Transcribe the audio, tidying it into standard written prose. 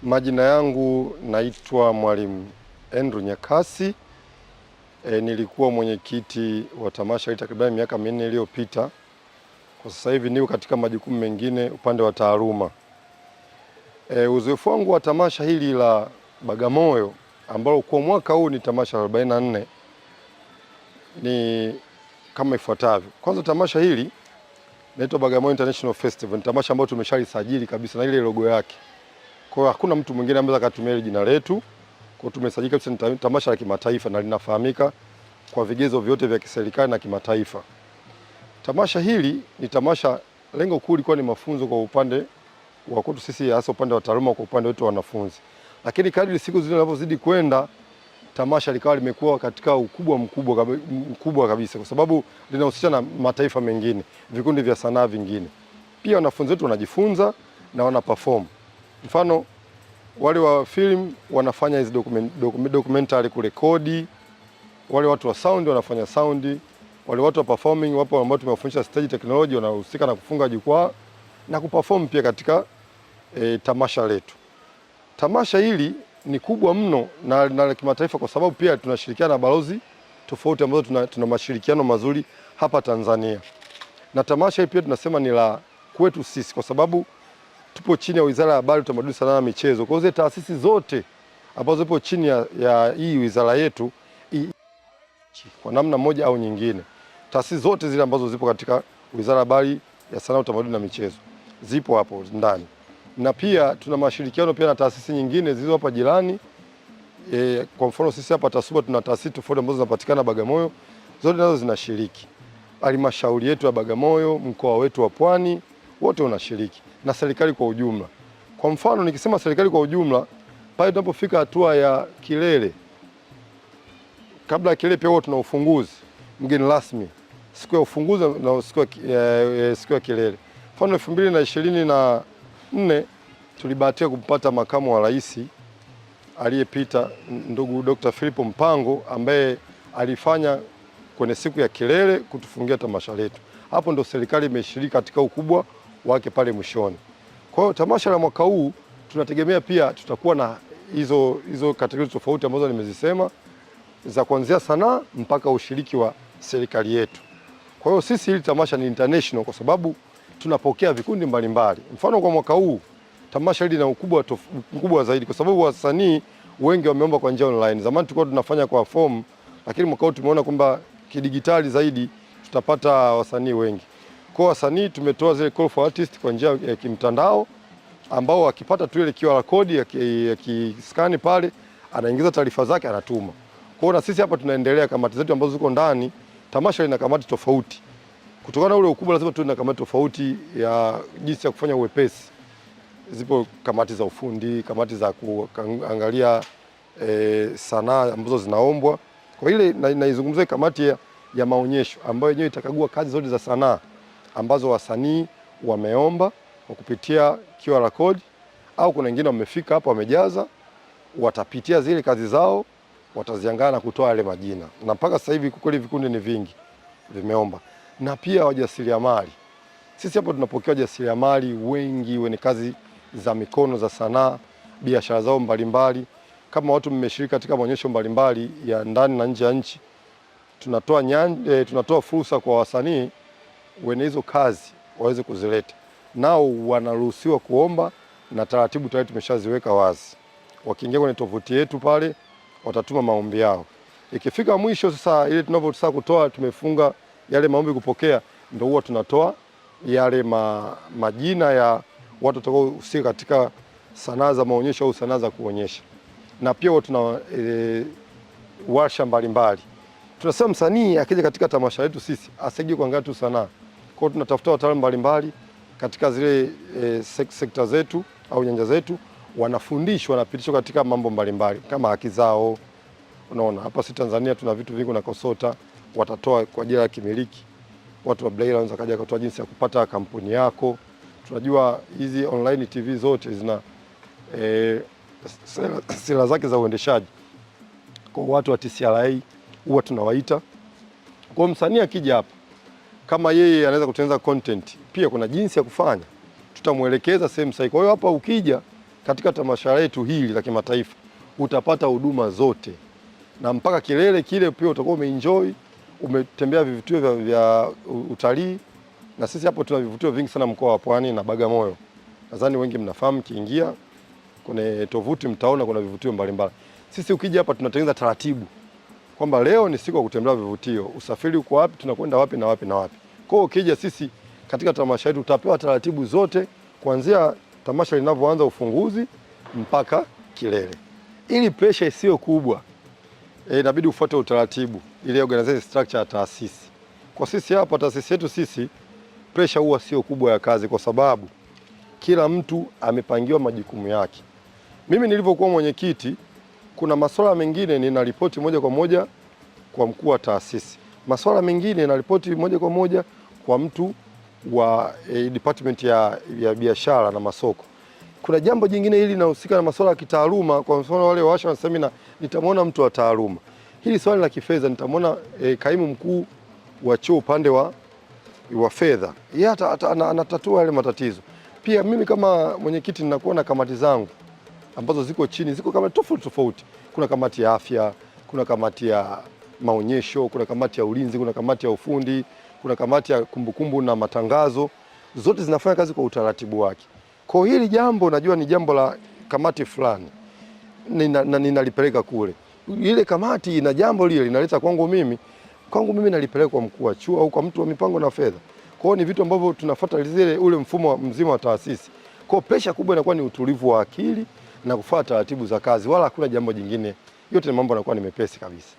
Majina yangu naitwa Mwalimu Andrew Nyakasi. Nilikuwa mwenyekiti wa tamasha hili takriban miaka 4 iliyopita. Kwa sasa hivi niko katika majukumu mengine upande wa taaluma. Uzoefu wangu wa tamasha hili la Bagamoyo ambalo kwa mwaka huu ni tamasha la 44 ni kama ifuatavyo. Kwanza, tamasha hili inaitwa Bagamoyo International Festival. Ni tamasha ambalo tumeshalisajili kabisa na ile logo yake. Kwa hiyo hakuna mtu mwingine ambaye akatumia jina letu. Kwa hiyo tumesajili kabisa, ni tamasha la kimataifa na linafahamika kwa vigezo vyote vya kiserikali na kimataifa. Tamasha hili ni tamasha, lengo kuu lilikuwa ni mafunzo kwa upande wa kwetu sisi, hasa upande wa taaluma kwa upande wetu wa wanafunzi. Lakini kadri siku zinavyozidi kwenda, tamasha likawa limekuwa katika ukubwa mkubwa kabisa, kwa sababu linahusisha na mataifa mengine, vikundi vya sanaa vingine. Pia wanafunzi wetu wanajifunza na wana perform. Mfano, wale wa film wanafanya hizi documentary kurekodi, wale watu wa sound wanafanya sound, wale watu wa performing wapo ambao tumewafundisha stage technology, wanahusika na kufunga jukwaa na kuperform pia katika tamasha letu. Tamasha hili ni kubwa mno na la kimataifa kwa sababu pia tunashirikiana na balozi tofauti ambazo tuna mashirikiano mazuri hapa Tanzania. Na tamasha hili pia tunasema ni la kwetu sisi kwa sababu tupo chini ya Wizara ya Habari, Utamaduni, Sanaa na Michezo. Kwa hiyo taasisi zote ambazo zipo chini ya hii wizara yetu kwa namna moja au nyingine, taasisi zote zile ambazo zipo katika Wizara ya Habari, ya Sanaa, Utamaduni na Michezo zipo hapo ndani. Na pia tuna mashirikiano pia na taasisi nyingine zilizo hapa jirani. Kwa mfano sisi hapa TASUBA tuna taasisi tofauti ambazo zinapatikana Bagamoyo, zote nazo zinashiriki. Halmashauri yetu ya Bagamoyo, mkoa wetu wa Pwani, wote unashiriki na serikali kwa ujumla. Kwa mfano nikisema serikali kwa ujumla, pale tunapofika hatua ya kilele, kabla ya kilele pia huwa tuna ufunguzi, mgeni rasmi, siku ya ufunguzi na siku ya kilele. Mfano 2024 tulibahatika kupata makamu wa rais aliyepita, ndugu Dr. Philip Mpango, ambaye alifanya kwenye siku ya kilele kutufungia tamasha letu. Hapo ndo serikali imeshiriki katika ukubwa wake pale mwishoni. Kwa hiyo tamasha la mwaka huu tunategemea pia tutakuwa na hizo kategori tofauti ambazo nimezisema, za kuanzia sanaa mpaka ushiriki wa serikali yetu. Kwa hiyo sisi hili tamasha ni international kwa sababu tunapokea vikundi mbalimbali. Mfano kwa mwaka huu tamasha hili lina ukubwa zaidi kwa sababu wasanii wengi wameomba kwa njia online. Zamani tulikuwa tunafanya kwa form, lakini mwaka huu tumeona kwamba kidigitali zaidi tutapata wasanii wengi. Kwa wasanii tumetoa zile call for artist kwa njia ya kimtandao, ambao wakipata tu ile QR code ya kiskani pale, anaingiza taarifa zake, anatuma. Kwa hiyo na sisi hapa tunaendelea, kamati zetu ambazo ziko ndani, tamasha lina kamati tofauti. Kutokana na ule ukubwa lazima tuwe na kamati tofauti ya jinsi ya kufanya uwepesi. Zipo kamati za ufundi, kamati za kuangalia sanaa ambazo zinaombwa. Kwa ile naizungumzia kamati ya maonyesho ambayo yenyewe itakagua kazi zote za sanaa ambazo wasanii wameomba kwa kupitia QR code, au kuna wengine wamefika hapa wamejaza, watapitia zile kazi zao, wataziangalia na kutoa yale majina. Na mpaka sasa hivi kweli vikundi ni vingi vimeomba. Na pia wajasiriamali. Sisi hapa tunapokea wajasiriamali wengi wenye kazi za mikono za sanaa, biashara zao mbalimbali. Kama watu mmeshiriki katika maonyesho mbalimbali ya ndani na nje ya nchi, tunatoa fursa kwa wasanii wenye hizo kazi waweze kuzileta. Nao wanaruhusiwa kuomba na taratibu tayari tumeshaziweka wazi. Wakiingia kwenye tovuti yetu pale watatuma maombi yao. Ikifika mwisho sasa, ile tunapotaka kutoa, tumefunga yale maombi kupokea, ndio huwa tunatoa yale majina ya watu watakaohusika katika sanaa za maonyesho au sanaa za kuonyesha. Na pia tuna warsha mbalimbali. Tunasema msanii akija katika tamasha letu sisi asije kuangalia tu sanaa. Kwa hiyo tunatafuta wataalamu mbalimbali katika zile sekta zetu au nyanja zetu, wanafundishwa, wanapitishwa katika mambo mbalimbali kama haki zao. Unaona hapa si Tanzania tuna vitu vingi na KOSOTA watatoa kwa ajili ya kimiliki. Watu wa Braille wanaweza kaja kutoa jinsi ya kupata kampuni yako. Tunajua hizi online TV zote zina sera zake za uendeshaji. Kwa watu wa TCRA huwa tunawaita. Kwa msanii akija hapa, kama yeye anaweza kutengeneza content, pia kuna jinsi ya kufanya, tutamuelekeza sehemu sahihi. Kwa hiyo hapa ukija katika tamasha letu hili la kimataifa utapata huduma zote, na mpaka kilele kile pia utakuwa umeenjoy, umetembea vivutio vya utalii. Na sisi hapo tuna vivutio vingi sana mkoa wa Pwani na Bagamoyo. Nadhani wengi mnafahamu, kiingia kwenye tovuti mtaona kuna vivutio mbalimbali. Sisi ukija hapa tunatengeneza taratibu kwamba leo ni siku ya kutembea vivutio, usafiri uko wapi, tunakwenda wapi na wapi na wapi. Kwa hiyo ukija sisi katika tamasha letu utapewa taratibu zote kuanzia tamasha linavyoanza ufunguzi mpaka kilele. Ili pressure isiyo kubwa, inabidi ufuate utaratibu ile organization structure ya taasisi. Kwa sisi hapa taasisi yetu sisi pressure huwa sio kubwa ya kazi, kwa sababu kila mtu amepangiwa majukumu yake. Mimi nilivyokuwa mwenyekiti, kuna masuala mengine ninaripoti moja kwa moja kwa mkuu wa taasisi, masuala mengine ninaripoti moja kwa moja kwa mtu wa department ya biashara na masoko. Kuna jambo jingine hili linahusika na masuala ya kitaaluma, kwa mfano wale washa na semina nitamwona mtu wa taaluma. Hili swali la kifedha nitamwona kaimu mkuu wa chuo upande wa fedha. Yeye anatatua yale matatizo. Pia mimi kama mwenyekiti ninakuwa na kamati zangu ambazo ziko chini, ziko kama tofauti. Kuna kamati ya afya, kuna kamati ya maonyesho, kuna kamati ya ulinzi, kuna kamati ya ufundi, kuna kamati ya kumbukumbu na matangazo. Zote zinafanya kazi kwa utaratibu wake. Kwa hili jambo najua ni jambo la kamati fulani, ninalipeleka kule. Ile kamati ina jambo lile linaleta kwangu mimi nalipeleka kwa mkuu wa chuo au kwa mtu wa mipango na fedha. Kwa hiyo ni vitu ambavyo tunafuata zile ule mfumo mzima wa taasisi. Kwa hiyo pressure kubwa inakuwa ni utulivu wa akili na kufuata taratibu za kazi, wala hakuna jambo jingine. Yote mambo yanakuwa ni mepesi kabisa.